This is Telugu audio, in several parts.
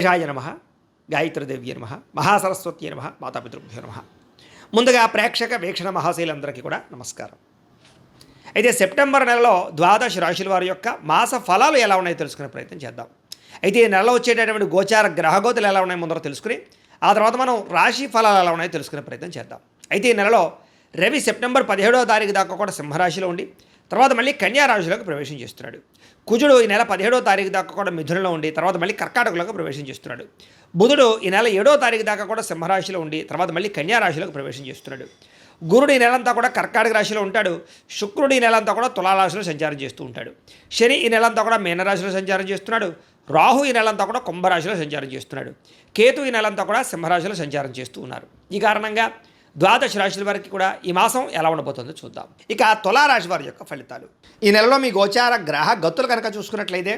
గణేశాయ నమ, గాయత్రీదేవ్య నమ, మహాసరస్వతి నమ, మాతాపితృభ్యో నమ. ముందుగా ప్రేక్షక వీక్షణ మహాశైలందరికీ కూడా నమస్కారం. అయితే సెప్టెంబర్ నెలలో ద్వాదశ రాశుల వారి యొక్క మాస ఫలాలు ఎలా ఉన్నాయో తెలుసుకునే ప్రయత్నం చేద్దాం. అయితే ఈ నెలలో వచ్చేటటువంటి గోచార గ్రహగోతులు ఎలా ఉన్నాయో ముందర తెలుసుకుని ఆ తర్వాత మనం రాశి ఫలాలు ఎలా ఉన్నాయో తెలుసుకునే ప్రయత్నం చేద్దాం. అయితే ఈ నెలలో రవి సెప్టెంబర్ 17వ తారీఖు దాకా కూడా సింహరాశిలో ఉండి తర్వాత మళ్ళీ కన్యా రాశిలోకి ప్రవేశం చేస్తున్నాడు. కుజుడు ఈ నెల 17వ తారీఖు దాకా కూడా మిథునంలో ఉండి తర్వాత మళ్ళీ కర్కాటకలోకి ప్రవేశం చేస్తున్నాడు. బుధుడు ఈ నెల 7వ తారీఖు దాకా కూడా సింహరాశిలో ఉండి తర్వాత మళ్ళీ కన్యా రాశిలోకి ప్రవేశం చేస్తున్నాడు. గురుడు ఈ నెలంతా కూడా కర్కాటక రాశిలో ఉంటాడు. శుక్రుడు ఈ నెలంతా కూడా తులారాశిలో సంచారం చేస్తూ ఉంటాడు. శని ఈ నెలంతా కూడా మీనరాశిలో సంచారం చేస్తున్నాడు. రాహు ఈ నెలంతా కూడా కుంభరాశిలో సంచారం చేస్తున్నాడు. కేతు ఈ నెలంతా కూడా సింహరాశిలో సంచారం చేస్తూ ఉన్నారు. ఈ కారణంగా ద్వాదశ రాశుల వారికి కూడా ఈ మాసం ఎలా ఉండబోతుందో చూద్దాం. ఇక తులారాశి వారి యొక్క ఫలితాలు. ఈ నెలలో మీ గోచార గ్రహ గతులు కనుక చూసుకున్నట్లయితే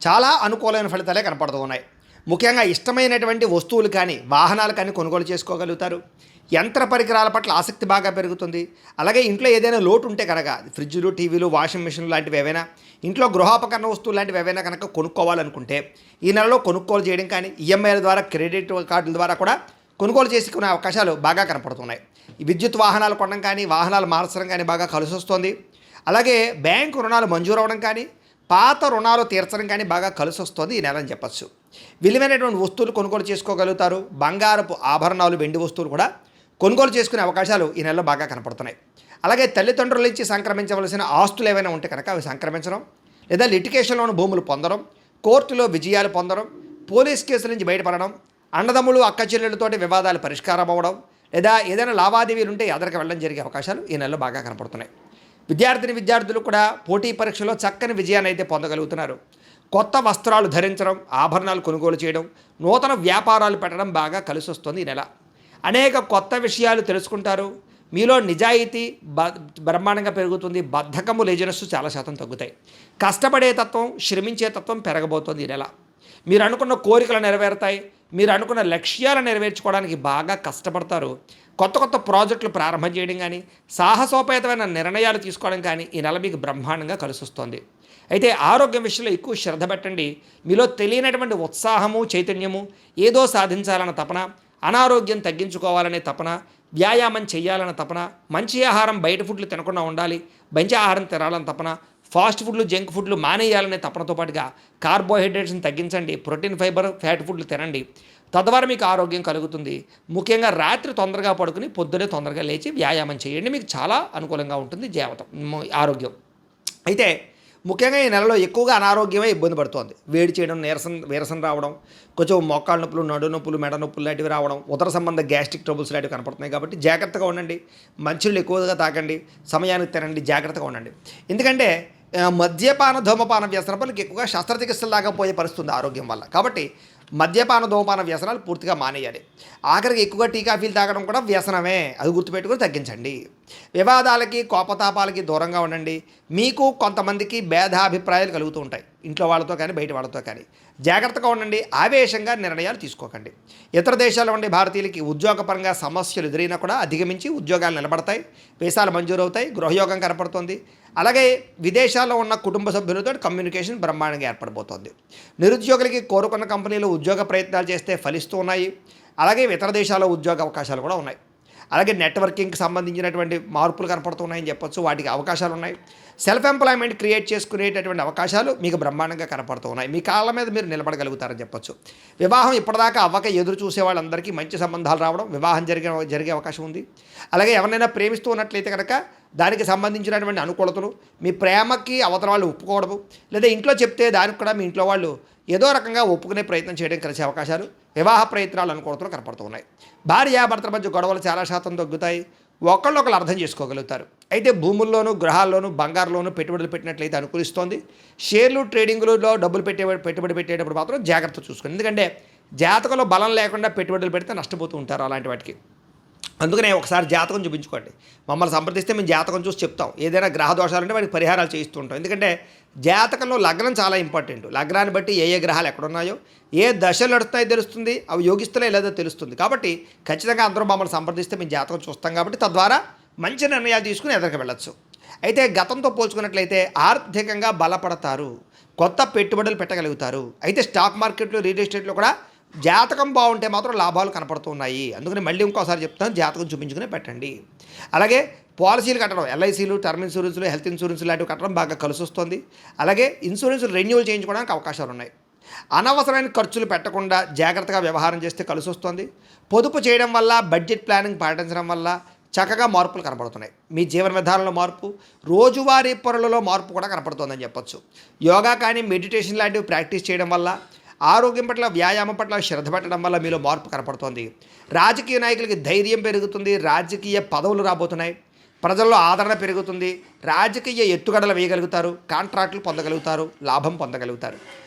చాలా అనుకూలమైన ఫలితాలే కనపడుతూ ఉన్నాయి. ముఖ్యంగా ఇష్టమైనటువంటి వస్తువులు కానీ వాహనాలు కానీ కొనుగోలు చేసుకోగలుగుతారు. యంత్ర పరికరాల పట్ల ఆసక్తి బాగా పెరుగుతుంది. అలాగే ఇంట్లో ఏదైనా లోటు ఉంటే కనుక ఫ్రిడ్జ్లు, టీవీలు, వాషింగ్ మిషన్లు లాంటివి ఏవైనా ఇంట్లో గృహోపకరణ వస్తువులు లాంటివి ఏవైనా కనుక కొనుక్కోవాలనుకుంటే ఈ నెలలో కొనుగోలు చేయడం కానీ ఈఎంఐల ద్వారా క్రెడిట్ కార్డుల ద్వారా కూడా కొనుగోలు చేసుకునే అవకాశాలు బాగా కనపడుతున్నాయి. ఈ విద్యుత్ వాహనాలు కొనడం కానీ వాహనాలు మార్చడం కానీ బాగా కలిసి వస్తుంది. అలాగే బ్యాంకు రుణాలు మంజూరు అవ్వడం కానీ పాత రుణాలు తీర్చడం కానీ బాగా కలిసి వస్తుంది ఈ నెల అని చెప్పచ్చు. విలువైనటువంటి వస్తువులు కొనుగోలు చేసుకోగలుగుతారు. బంగారపు ఆభరణాలు, వెండి వస్తువులు కూడా కొనుగోలు చేసుకునే అవకాశాలు ఈ నెలలో బాగా కనపడుతున్నాయి. అలాగే తల్లిదండ్రుల నుంచి సంక్రమించవలసిన ఆస్తులు ఏవైనా ఉంటే కనుక అవి సంక్రమించడం, లేదా లిటికేషన్లోని భూములు పొందడం, కోర్టులో విజయాలు పొందడం, పోలీస్ కేసుల నుంచి బయటపడడం, అన్నదమ్ములు అక్క చెల్లెళ్ళతోటి వివాదాలు పరిష్కారం అవ్వడం, లేదా ఏదైనా లావాదేవీలు ఉంటే ఎదరికి వెళ్ళడం జరిగే అవకాశాలు ఈ నెలలో బాగా కనపడుతున్నాయి. విద్యార్థులు కూడా పోటీ పరీక్షలో చక్కని విజయాన్ని అయితే పొందగలుగుతున్నారు. కొత్త వస్త్రాలు ధరించడం, ఆభరణాలు కొనుగోలు చేయడం, నూతన వ్యాపారాలు పెట్టడం బాగా కలిసి వస్తుంది ఈ నెల. అనేక కొత్త విషయాలు తెలుసుకుంటారు. మీలో నిజాయితీ బ్రహ్మాండంగా పెరుగుతుంది. బద్ధకము, లేజినెస్ చాలా శాతం తగ్గుతాయి. కష్టపడే తత్వం, శ్రమించే తత్వం పెరగబోతోంది ఈ నెల. మీరు అనుకున్న కోరికలు నెరవేరుతాయి. మీరు అనుకున్న లక్ష్యాలు నెరవేర్చుకోవడానికి బాగా కష్టపడతారు. కొత్త ప్రాజెక్టులు ప్రారంభం చేయడం కానీ సాహసోపేతమైన నిర్ణయాలు తీసుకోవడం కానీ ఈ నెల మీకు బ్రహ్మాండంగా కలిసి వస్తుంది. అయితే ఆరోగ్యం విషయంలో ఎక్కువ శ్రద్ధ పెట్టండి. మీలో తెలియనటువంటి ఉత్సాహము, చైతన్యము, ఏదో సాధించాలన్న తపన, అనారోగ్యం తగ్గించుకోవాలనే తపన, వ్యాయామం చేయాలన్న తపన, మంచి ఆహారం బయట ఫుడ్లు తినకుండా ఉండాలి, మంచి ఆహారం తినాలన్న తపన, ఫాస్ట్ ఫుడ్లు, జంక్ ఫుడ్లు మానేయాలనే తపనతో పాటుగా కార్బోహైడ్రేట్స్ని తగ్గించండి, ప్రోటీన్, ఫైబర్, ఫ్యాట్ ఫుడ్లు తినండి. తద్వారా మీకు ఆరోగ్యం కలుగుతుంది. ముఖ్యంగా రాత్రి తొందరగా పడుకుని పొద్దునే తొందరగా లేచి వ్యాయామం చేయండి. మీకు చాలా అనుకూలంగా ఉంటుంది ఆరోగ్యం. అయితే ముఖ్యంగా ఈ నెలలో ఎక్కువగా అనారోగ్యమే ఇబ్బంది పడుతోంది. వేడి చేయడం, నీరసం రావడం, కొంచెం మోకాళ్ళ నొప్పులు, నడు నొప్పులు, మెడ నొప్పులు లాంటివి రావడం, ఉదర సంబంధ గ్యాస్ట్రిక్ ట్రబుల్స్ లాంటివి కనపడుతున్నాయి. కాబట్టి జాగ్రత్తగా ఉండండి. మంచినీళ్ళు ఎక్కువగా తాకండి, సమయానికి తినండి, జాగ్రత్తగా ఉండండి. ఎందుకంటే మద్యపాన, ధూమపాన వ్యసనాలకు ఎక్కువగా శస్త్రచికిత్సలు దాకా పోయే పరిస్థితుంది ఆరోగ్యం వల్ల. కాబట్టి మద్యపాన, ధూమపాన వ్యసనాలు పూర్తిగా మానేయాలి. ఆఖరికి ఎక్కువగా టీ, కాఫీలు తాగడం కూడా వ్యసనమే. అది గుర్తుపెట్టుకుని తగ్గించండి. వివాదాలకి, కోపతాపాలకి దూరంగా ఉండండి. మీకు కొంతమందికి భేదాభిప్రాయాలు కలుగుతూ ఉంటాయి, ఇంట్లో వాళ్ళతో కానీ బయట వాళ్ళతో కానీ. జాగ్రత్తగా ఉండండి. ఆవేశంగా నిర్ణయాలు తీసుకోకండి. ఇతర దేశాల్లో ఉండే భారతీయులకి ఉద్యోగపరంగా సమస్యలు ఎదురైనా కూడా అధిగమించి ఉద్యోగాలు నిలబడతాయి, వీసాలు మంజూరు అవుతాయి, గృహయోగం కనపడుతుంది. అలాగే విదేశాల్లో ఉన్న కుటుంబ సభ్యులతో కమ్యూనికేషన్ బ్రహ్మాండంగా ఏర్పడిపోతుంది. నిరుద్యోగులకి కోరుకున్న కంపెనీలు ఉద్యోగ ప్రయత్నాలు చేస్తే ఫలిస్తూ ఉన్నాయి. అలాగే ఇతర దేశాల్లో ఉద్యోగ అవకాశాలు కూడా ఉన్నాయి. అలాగే నెట్వర్కింగ్కి సంబంధించినటువంటి మార్పులు కనపడుతున్నాయని చెప్పొచ్చు. వాటికి అవకాశాలు ఉన్నాయి. సెల్ఫ్ ఎంప్లాయ్మెంట్ క్రియేట్ చేసుకునేటటువంటి అవకాశాలు మీకు బ్రహ్మాండంగా కనపడుతూ ఉన్నాయి. మీ కాళ్ళ మీద మీరు నిలబడగలుగుతారని చెప్పొచ్చు. వివాహం ఇప్పటిదాకా అవ్వక ఎదురు చూసే వాళ్ళందరికీ మంచి సంబంధాలు రావడం, వివాహం జరిగే అవకాశం ఉంది. అలాగే ఎవరినైనా ప్రేమిస్తూ ఉన్నట్లయితే కనుక దానికి సంబంధించినటువంటి అనుకూలతలు, మీ ప్రేమకి అవతల వాళ్ళు ఒప్పుకోవడము, లేదా ఇంట్లో చెప్తే దానికి కూడా మీ ఇంట్లో వాళ్ళు ఏదో రకంగా ఒప్పుకునే ప్రయత్నం చేయడం కలిసే అవకాశాలు, వివాహ ప్రయత్నాలు అనుకూలతలు కనపడుతున్నాయి. భార్యాభర్తల మధ్య గొడవలు చాలా శాతం తగ్గుతాయి. ఒకళ్ళు అర్థం చేసుకోగలుగుతారు. అయితే భూముల్లోనూ, గృహాల్లోనూ, బంగారులోనూ పెట్టుబడులు పెట్టినట్లయితే అనుకూలిస్తోంది. షేర్లు, ట్రేడింగ్లలో డబ్బులు పెట్టుబడి పెట్టేటప్పుడు మాత్రం జాగ్రత్త చూసుకోండి. ఎందుకంటే జాతకంలో బలం లేకుండా పెట్టుబడులు పెడితే నష్టపోతూ ఉంటారు అలాంటి వాటికి. అందుకనే ఒకసారి జాతకం చూపించుకోండి. మమ్మల్ని సంప్రదిస్తే మేము జాతకం చూసి చెప్తాం. ఏదైనా గ్రహ దోషాలు ఉంటే వాటికి పరిహారాలు చేయిస్తూ ఉంటాం. ఎందుకంటే జాతకంలో లగ్నం చాలా ఇంపార్టెంట్. లగ్నాన్ని బట్టి ఏ గ్రహాలు ఎక్కడున్నాయో, ఏ దశలు నడుస్తున్నాయో తెలుస్తుంది, అవి యోగిస్తున్నాయో లేదో తెలుస్తుంది. కాబట్టి ఖచ్చితంగా అందరూ మమ్మల్ని సంప్రదిస్తే మేము జాతకం చూస్తాం. కాబట్టి తద్వారా మంచి నిర్ణయాలు తీసుకుని ఎదరికి వెళ్ళచ్చు. అయితే గతంతో పోల్చుకున్నట్లయితే ఆర్థికంగా బలపడతారు, కొత్త పెట్టుబడులు పెట్టగలుగుతారు. అయితే స్టాక్ మార్కెట్లో, రియల్ ఎస్టేట్లో కూడా జాతకం బాగుంటే మాత్రం లాభాలు కనపడుతున్నాయి. అందుకని మళ్ళీ ఇంకోసారి చెప్తాను, జాతకం చూపించుకునే పెట్టండి. అలాగే పాలసీలు కట్టడం, ఎల్ఐసీలు, టర్మ్ ఇన్సూరెన్స్లు, హెల్త్ ఇన్సూరెన్స్ లాంటివి కట్టడం బాగా కలిసి వస్తుంది. అలాగే ఇన్సూరెన్స్ రెన్యూవల్ చేయించుకోవడానికి అవకాశాలు ఉన్నాయి. అనవసరమైన ఖర్చులు పెట్టకుండా జాగ్రత్తగా వ్యవహారం చేస్తే కలిసి వస్తుంది. పొదుపు చేయడం వల్ల, బడ్జెట్ ప్లానింగ్ పాటించడం వల్ల చక్కగా మార్పులు కనపడుతున్నాయి. మీ జీవన విధానంలో మార్పు, రోజువారీ పనులలో మార్పు కూడా కనపడుతుందని చెప్పొచ్చు. యోగా కానీ, మెడిటేషన్ లాంటివి ప్రాక్టీస్ చేయడం వల్ల, ఆరోగ్యం పట్ల, వ్యాయామం పట్ల శ్రద్ధ పెట్టడం వల్ల మీలో మార్పు కనపడుతోంది. రాజకీయ నాయకులకి ధైర్యం పెరుగుతుంది. రాజకీయ పదవులు రాబోతున్నాయి. ప్రజల్లో ఆదరణ పెరుగుతుంది. రాజకీయ ఎత్తుగడలు వేయగలుగుతారు. కాంట్రాక్టులు పొందగలుగుతారు. లాభం పొందగలుగుతారు.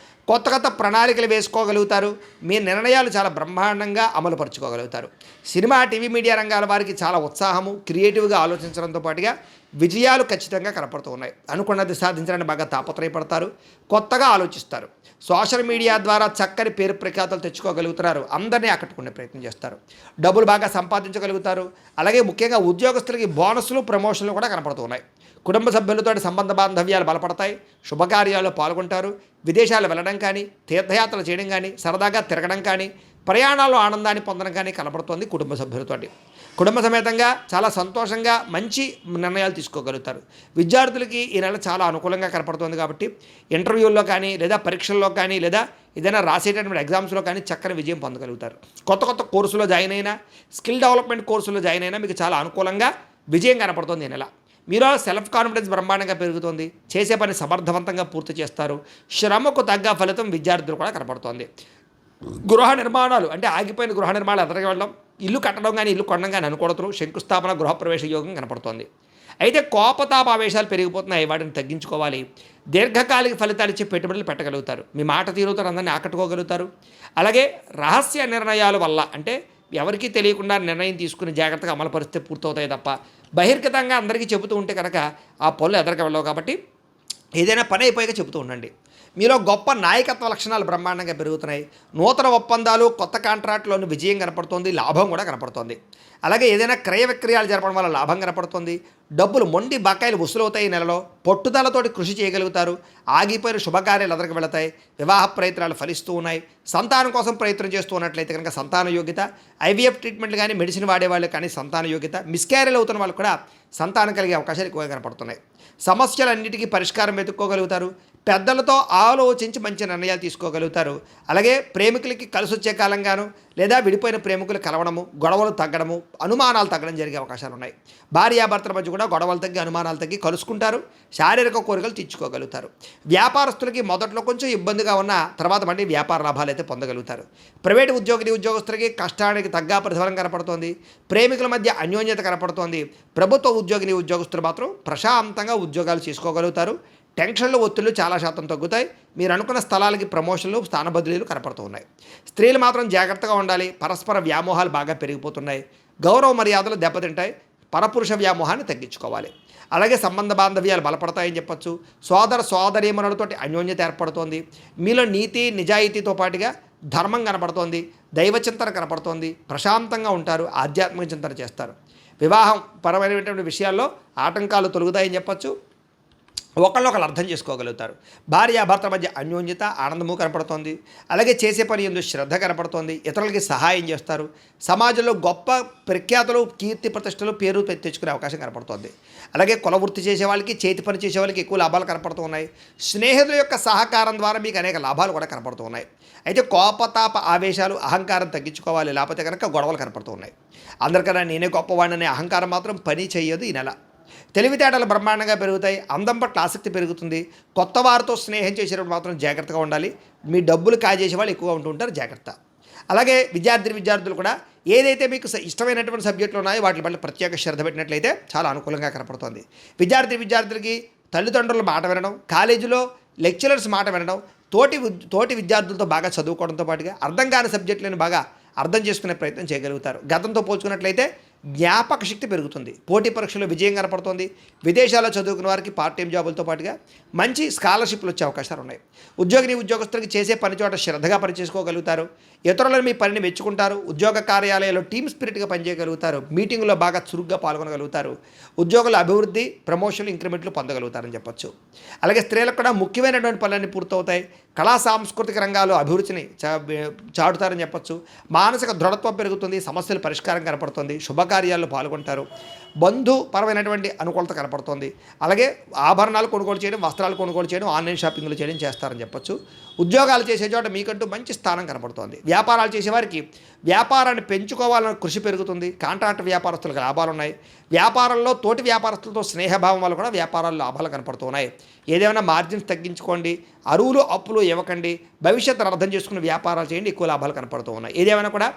కొత్త కొత్త ప్రణాళికలు వేసుకోగలుగుతారు. మీ నిర్ణయాలు చాలా బ్రహ్మాండంగా అమలుపరుచుకోగలుగుతారు. సినిమా, టీవీ, మీడియా రంగాల వారికి చాలా ఉత్సాహము, క్రియేటివ్గా ఆలోచించడంతో పాటుగా విజయాలు ఖచ్చితంగా కనపడుతూ ఉన్నాయి. అనుకున్నది సాధించడానికి బాగా తాపత్రయపడతారు. కొత్తగా ఆలోచిస్తారు. సోషల్ మీడియా ద్వారా చక్కని పేరు ప్రఖ్యాతలు తెచ్చుకోగలుగుతున్నారు. అందరినీ ఆకట్టుకునే ప్రయత్నం చేస్తారు. డబ్బులు బాగా సంపాదించగలుగుతారు. అలాగే ముఖ్యంగా ఉద్యోగస్తులకి బోనస్లు, ప్రమోషన్లు కూడా కనపడుతూ ఉన్నాయి. కుటుంబ సభ్యులతో సంబంధ బాంధవ్యాలు బలపడతాయి. శుభకార్యాల్లో పాల్గొంటారు. విదేశాలు వెళ్ళడం కానీ, తీర్థయాత్రలు చేయడం కానీ, సరదాగా తిరగడం కానీ, ప్రయాణాల్లో ఆనందాన్ని పొందడం కానీ కనపడుతోంది. కుటుంబ సభ్యులతోటి కుటుంబ సమేతంగా చాలా సంతోషంగా మంచి నిర్ణయాలు తీసుకోగలుగుతారు. విద్యార్థులకి ఈ నెల చాలా అనుకూలంగా కనపడుతుంది కాబట్టి ఇంటర్వ్యూల్లో కానీ, లేదా పరీక్షల్లో కానీ, లేదా ఏదైనా రాసేటటువంటి ఎగ్జామ్స్లో కానీ చక్కని విజయం పొందగలుగుతారు. కొత్త కొత్త కోర్సులో జాయిన్ అయినా, స్కిల్ డెవలప్మెంట్ కోర్సులో జాయిన్ అయినా మీకు చాలా అనుకూలంగా విజయం కనపడుతుంది ఈ నెల. మీలో సెల్ఫ్ కాన్ఫిడెన్స్ బ్రహ్మాండంగా పెరుగుతుంది. చేసే పని సమర్థవంతంగా పూర్తి చేస్తారు. శ్రమకు తగ్గ ఫలితం విద్యార్థులు కూడా కనపడుతోంది. గృహ నిర్మాణాలు, అంటే ఆగిపోయిన గృహ నిర్మాణాలు ఎదరికి వెళ్ళడం, ఇల్లు కట్టడం కానీ, ఇల్లు కొనడం కానీ అనుకూడదు. శంకుస్థాపన, గృహప్రవేశ యోగం కనపడుతోంది. అయితే కోపతాపావేశాలు పెరిగిపోతున్నాయి. వాటిని తగ్గించుకోవాలి. దీర్ఘకాలిక ఫలితాలు ఇచ్చే పెట్టుబడులు పెట్టగలుగుతారు. మీ మాట తీరుతో అందరినీ ఆకట్టుకోగలుగుతారు. అలాగే రహస్య నిర్ణయాల వల్ల, అంటే ఎవరికీ తెలియకుండా నిర్ణయం తీసుకుని జాగ్రత్తగా అమలు పరిస్తే పూర్తవుతాయి తప్ప బహిర్గతంగా అందరికీ చెబుతూ ఉంటే కనుక ఆ పనులు ఎదరికి వెళ్ళవు. కాబట్టి ఏదైనా పని అయిపోయాక చెబుతూ ఉండండి. మీలో గొప్ప నాయకత్వ లక్షణాలు బ్రహ్మాండంగా పెరుగుతున్నాయి. నూతన ఒప్పందాలు, కొత్త కాంట్రాక్టులోని విజయం కనపడుతోంది. లాభం కూడా కనపడుతోంది. అలాగే ఏదైనా క్రయ విక్రయాలు జరపడం వల్ల లాభం కనపడుతుంది. డబ్బులు, మొండి బకాయిలు వసూలవుతాయి. ఈ నెలలో పట్టుదలతోటి కృషి చేయగలుగుతారు. ఆగిపోయిన శుభకార్యాలు ఎదరికి వెళతాయి. వివాహ ప్రయత్నాలు ఫలిస్తూ ఉన్నాయి. సంతానం కోసం ప్రయత్నం చేస్తూ ఉన్నట్లయితే కనుక సంతాన యోగ్యత, ఐవీఎఫ్ ట్రీట్మెంట్లు కానీ, మెడిసిన్ వాడేవాళ్ళు కానీ సంతాన యోగ్యత, మిస్క్యారేజ్ అవుతున్న వాళ్ళు కూడా సంతానం కలిగే అవకాశాలు ఎక్కువగా కనపడుతున్నాయి. సమస్యలన్నిటికీ పరిష్కారం వెతుక్కోగలుగుతారు. పెద్దలతో ఆలోచించి మంచి నిర్ణయాలు తీసుకోగలుగుతారు. అలాగే ప్రేమికులకి కలిసి వచ్చే కాలంగాను, లేదా విడిపోయిన ప్రేమికులు కలవడము, గొడవలు తగ్గడము, అనుమానాలు తగ్గడం జరిగే అవకాశాలు ఉన్నాయి. భార్యాభర్తల మధ్య కూడా గొడవలు తగ్గి, అనుమానాలు తగ్గి కలుసుకుంటారు. శారీరక కోరికలు తీర్చుకోగలుగుతారు. వ్యాపారస్తులకి మొదట్లో కొంచెం ఇబ్బందిగా ఉన్న తర్వాత మళ్ళీ వ్యాపార లాభాలు అయితే పొందగలుగుతారు. ప్రైవేటు ఉద్యోగులకి కష్టానికి తగ్గ ప్రతిఫలం కనపడుతోంది. ప్రేమికుల మధ్య అన్యోన్యత కనపడుతోంది. ప్రభుత్వ ఉద్యోగులు మాత్రం ప్రశాంతంగా ఉద్యోగాలు చేసుకోగలుగుతారు. టెన్షన్లు, ఒత్తిళ్లు చాలా శాతం తగ్గుతాయి. మీరు అనుకున్న స్థలాలకి ప్రమోషన్లు, స్థాన బదిలీలు కనపడుతూ ఉన్నాయి. స్త్రీలు మాత్రం జాగ్రత్తగా ఉండాలి. పరస్పర వ్యామోహాలు బాగా పెరిగిపోతున్నాయి. గౌరవ మర్యాదలు దెబ్బతింటాయి. పరపురుష వ్యామోహాన్ని తగ్గించుకోవాలి. అలాగే సంబంధ బాంధవ్యాలు బలపడతాయని చెప్పొచ్చు. సోదరీమణులతోటి అన్యోన్యత ఏర్పడుతోంది. మీలో నీతి, నిజాయితీతో పాటుగా ధర్మం కనపడుతోంది. దైవచింతన కనపడుతోంది. ప్రశాంతంగా ఉంటారు. ఆధ్యాత్మిక చింతన చేస్తారు. వివాహం పరమైనటువంటి విషయాల్లో ఆటంకాలు తొలగుతాయని చెప్పొచ్చు. ఒకళ్ళొకళ్ళు అర్థం చేసుకోగలుగుతారు. భార్యాభర్తల మధ్య అన్యోన్యత, ఆనందము కనపడుతోంది. అలాగే చేసే పని ఎందు శ్రద్ధ కనపడుతోంది. ఇతరులకి సహాయం చేస్తారు. సమాజంలో గొప్ప ప్రఖ్యాతులు, కీర్తి ప్రతిష్టలు, పేరు తెచ్చుకునే అవకాశం కనపడుతోంది. అలాగే కుల వృత్తి చేసే వాళ్ళకి, చేతి పని చేసే వాళ్ళకి ఎక్కువ లాభాలు కనపడుతూ ఉన్నాయి. స్నేహితుల యొక్క సహకారం ద్వారా మీకు అనేక లాభాలు కూడా కనపడుతూ ఉన్నాయి. అయితే కోపతాప ఆవేశాలు, అహంకారం తగ్గించుకోవాలి. లేకపోతే కనుక గొడవలు కనపడుతూ ఉన్నాయి. అందరికన్నా నేనే గొప్పవాడిని అహంకారం మాత్రం పని చేయదు ఈ నెల. తెలివితేటలు బ్రహ్మాండంగా పెరుగుతాయి. అందం పట్ల ఆసక్తి పెరుగుతుంది. కొత్త వారితో స్నేహం చేసేటప్పుడు మాత్రం జాగ్రత్తగా ఉండాలి. మీ డబ్బులు కాజేసే వాళ్ళు ఎక్కువగా ఉంటుంటారు, జాగ్రత్త. అలాగే విద్యార్థులు కూడా ఏదైతే మీకు ఇష్టమైనటువంటి సబ్జెక్టులు ఉన్నాయో వాటి పట్ల ప్రత్యేక శ్రద్ధ పెట్టినట్లయితే చాలా అనుకూలంగా కనపడుతుంది. విద్యార్థులకి తల్లిదండ్రుల మాట వినడం, కాలేజీలో లెక్చరర్స్ మాట వినడం, తోటి విద్యార్థులతో బాగా చదువుకోవడంతో పాటుగా అర్థం కాని సబ్జెక్టులను బాగా అర్థం చేసుకునే ప్రయత్నం చేయగలుగుతారు. గతంతో పోల్చుకున్నట్లయితే జ్ఞాపక శక్తి పెరుగుతుంది. పోటీ పరీక్షలో విజయం కనపడుతుంది. విదేశాల్లో చదువుకున్న వారికి పార్ట్ టైం జాబులతో పాటుగా మంచి స్కాలర్షిప్లు వచ్చే అవకాశాలు ఉన్నాయి. ఉద్యోగస్తులకి చేసే పని చోట శ్రద్ధగా పనిచేసుకోగలుగుతారు. ఇతరులను మీ పనిని మెచ్చుకుంటారు. ఉద్యోగ కార్యాలయాల్లో టీమ్ స్పిరిట్గా పనిచేయగలుగుతారు. మీటింగుల్లో బాగా చురుగ్గా పాల్గొనగలుగుతారు. ఉద్యోగుల అభివృద్ధి, ప్రమోషన్లు, ఇంక్రిమెంట్లు పొందగలుగుతారని చెప్పొచ్చు. అలాగే స్త్రీలకు కూడా ముఖ్యమైనటువంటి పనులన్నీ పూర్తవుతాయి. కళా సాంస్కృతిక రంగాలు అభిరుచిని చాటుతారని చెప్పొచ్చు. మానసిక దృఢత్వం పెరుగుతుంది, సమస్యల పరిష్కారం కనపడుతుంది, శుభకార్యాల్లో పాల్గొంటారు, బంధుపరమైనటువంటి అనుకూలత కనపడుతుంది. అలాగే ఆభరణాలు కొనుగోలు చేయడం, వస్త్రాలు కొనుగోలు చేయడం, ఆన్లైన్ షాపింగ్లు చేయడం చేస్తారని చెప్పొచ్చు. ఉద్యోగాలు చేసే చోట మీకంటూ మంచి స్థానం కనపడుతోంది. వ్యాపారాలు చేసేవారికి వ్యాపారాన్ని పెంచుకోవాలన్న కృషి పెరుగుతుంది. కాంట్రాక్ట్ వ్యాపారస్తులకు లాభాలు ఉన్నాయి. వ్యాపారంలో తోటి వ్యాపారస్తులతో స్నేహభావం వల్ల కూడా వ్యాపారాల్లో లాభాలు కనపడుతున్నాయి. ఏదేమైనా మార్జిన్స్ తగ్గించుకోండి, అరువులు అప్పులు ఇవ్వకండి, భవిష్యత్తును అర్థం చేసుకుని వ్యాపారాలు చేయండి, ఎక్కువ లాభాలు కనపడుతూ ఉన్నాయి. ఏదేమైనా కూడా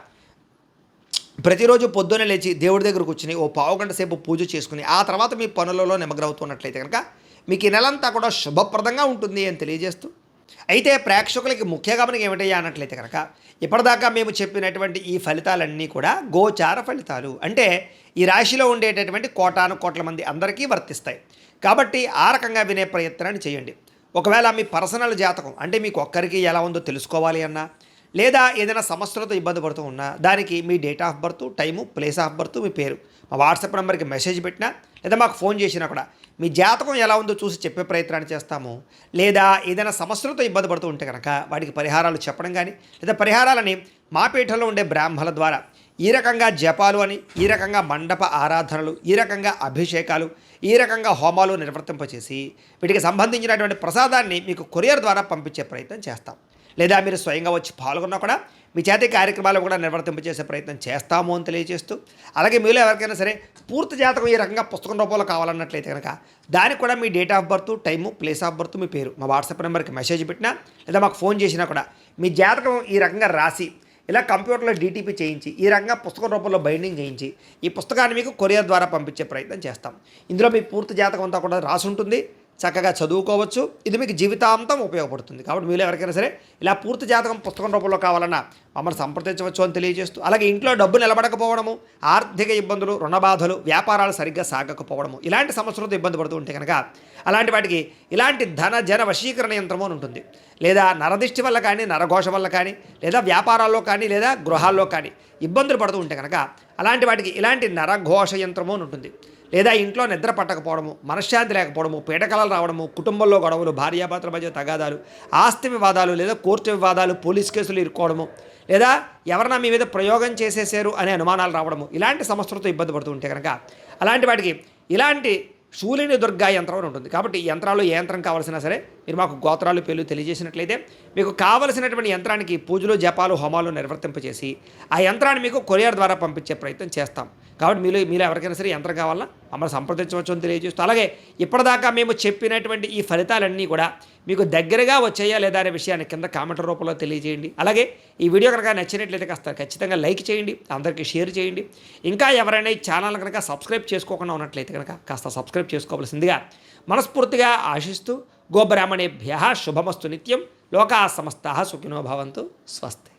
ప్రతిరోజు పొద్దున్నే లేచి దేవుడి దగ్గర కూర్చుని ఓ పావుగంట సేపు పూజ చేసుకుని ఆ తర్వాత మీ పనులలో నిమగ్నమవుతున్నట్లయితే కనుక మీకు ఈ నెలంతా కూడా శుభప్రదంగా ఉంటుంది అని తెలియజేస్తూ, అయితే ప్రేక్షకులకి ముఖ్య గమనం ఏమిటయ్యా అన్నట్లయితే కనుక ఇప్పటిదాకా మేము చెప్పినటువంటి ఈ ఫలితాలన్నీ కూడా గోచార ఫలితాలు, అంటే ఈ రాశిలో ఉండేటటువంటి కోటాను కోట్ల మంది అందరికీ వర్తిస్తాయి. కాబట్టి ఆ రకంగా వినే ప్రయత్నాన్ని చేయండి. ఒకవేళ మీ పర్సనల్ జాతకం అంటే మీకు ఒక్కరికి ఎలా ఉందో తెలుసుకోవాలి అన్నా, లేదా ఏదైనా సమస్యలతో ఇబ్బంది పడుతూ ఉన్నా దానికి మీ date of birth, time, place of birth, మీ పేరు మా వాట్సాప్ నెంబర్కి మెసేజ్ పెట్టినా లేదా మాకు ఫోన్ చేసినా కూడా మీ జాతకం ఎలా ఉందో చూసి చెప్పే ప్రయత్నాన్ని చేస్తాము. లేదా ఏదైనా సమస్యలతో ఇబ్బంది పడుతూ ఉంటే కనుక వాటికి పరిహారాలు చెప్పడం కానీ లేదా పరిహారాలని మా పీఠంలో ఉండే బ్రాహ్మణుల ద్వారా ఈ రకంగా జపాలు అని, ఈ రకంగా మండప ఆరాధనలు, ఈ రకంగా అభిషేకాలు, ఈ రకంగా హోమాలు నిర్వర్తింపచేసి వీటికి సంబంధించినటువంటి ప్రసాదాన్ని మీకు కొరియర్ ద్వారా పంపించే ప్రయత్నం చేస్తాం. లేదా మీరు స్వయంగా వచ్చి పాల్గొన్నా కూడా మీ చేతి కార్యక్రమాలు కూడా నిర్వర్తింపచేసే ప్రయత్నం చేస్తాము అని తెలియజేస్తూ, అలాగే మీలో ఎవరికైనా సరే పూర్తి జాతకం ఈ రకంగా పుస్తకం రూపంలో కావాలన్నట్లయితే కనుక దానికి కూడా మీ date of birth, time, place of birth, మీ పేరు మా వాట్సాప్ నెంబర్కి మెసేజ్ పెట్టినా లేదా మాకు ఫోన్ చేసినా కూడా మీ జాతకం ఈ రకంగా రాసి ఇలా కంప్యూటర్లో డీటీపీ చేయించి ఈ రకంగా పుస్తకం రూపంలో బైండింగ్ చేయించి ఈ పుస్తకాన్ని మీకు కొరియర్ ద్వారా పంపించే ప్రయత్నం చేస్తాం. ఇందులో మీ పూర్తి జాతకం అంతా కూడా రాసి ఉంటుంది, చక్కగా చదువుకోవచ్చు. ఇది మీకు జీవితాంతం ఉపయోగపడుతుంది. కాబట్టి మీరు ఎవరికైనా సరే ఇలా పూర్తి జాతకం పుస్తకం రూపంలో కావాలన్నా మమ్మల్ని సంప్రదించవచ్చు అని తెలియజేస్తూ, అలాగే ఇంట్లో డబ్బు నిలబడకపోవడము, ఆర్థిక ఇబ్బందులు, రుణ బాధలు, వ్యాపారాలు సరిగ్గా సాగకపోవడము, ఇలాంటి సమస్యలతో ఇబ్బంది పడుతూ ఉంటే కనుక అలాంటి వాటికి ఇలాంటి ధన జన వశీకరణ యంత్రము అని ఉంటుంది. లేదా నరదిష్టి వల్ల కానీ, నరఘోష వల్ల కానీ, లేదా వ్యాపారాల్లో కానీ, లేదా గృహాల్లో కానీ ఇబ్బందులు పడుతూ ఉంటే కనుక అలాంటి వాటికి ఇలాంటి నరఘోష యంత్రము అని ఉంటుంది. లేదా ఇంట్లో నిద్ర పట్టకపోవడము, మనశ్శాంతి లేకపోవడము, పీడకలలు రావడము, కుటుంబంలో గొడవలు, భార్యాభర్తల మధ్య తగాదాలు, ఆస్తి వివాదాలు, లేదా కోర్టు వివాదాలు, పోలీస్ కేసులు ఇరుక్కోవడము, లేదా ఎవరైనా మీ మీద ప్రయోగం చేసేసారు అనే అనుమానాలు రావడము, ఇలాంటి సమస్యలతో ఇబ్బంది పడుతూ ఉంటే కనుక అలాంటి వాటికి ఇలాంటి శూలిని దుర్గా యంత్రం అని ఉంటుంది. కాబట్టి ఈ యంత్రాల్లో ఏ యంత్రం కావాల్సినా సరే మీరు మాకు గోత్రాలు పేర్లు తెలియజేసినట్లయితే మీకు కావలసినటువంటి యంత్రానికి పూజలు, జపాలు, హోమాలు నిర్వర్తింపచేసి ఆ యంత్రాన్ని మీకు కొరియర్ ద్వారా పంపించే ప్రయత్నం చేస్తాం. కాబట్టి మీలో ఎవరికైనా సరే యంత్రం కావాలన్నా మమ్మల్ని సంప్రదించవచ్చు అని తెలియజేస్తూ, అలాగే ఇప్పటిదాకా మేము చెప్పినటువంటి ఈ ఫలితాలన్నీ కూడా మీకు దగ్గరగా వచ్చాయా లేదా అనే విషయాన్ని కింద కామెంట్ రూపంలో తెలియజేయండి. అలాగే ఈ వీడియో కనుక నచ్చినట్లయితే కాస్త ఖచ్చితంగా లైక్ చేయండి, అందరికీ షేర్ చేయండి. ఇంకా ఎవరైనా ఈ ఛానల్ కనుక సబ్స్క్రైబ్ చేసుకోకుండా ఉన్నట్లయితే కనుక కాస్త సబ్స్క్రైబ్ చేసుకోవాల్సిందిగా మనస్ఫూర్తిగా ఆశిస్తూ, గోబ్రాహ్మణేభ్యః శుభమస్తు నిత్యం, లోకాः సమస్తాः సుఖినో భవంతు, స్వస్తి.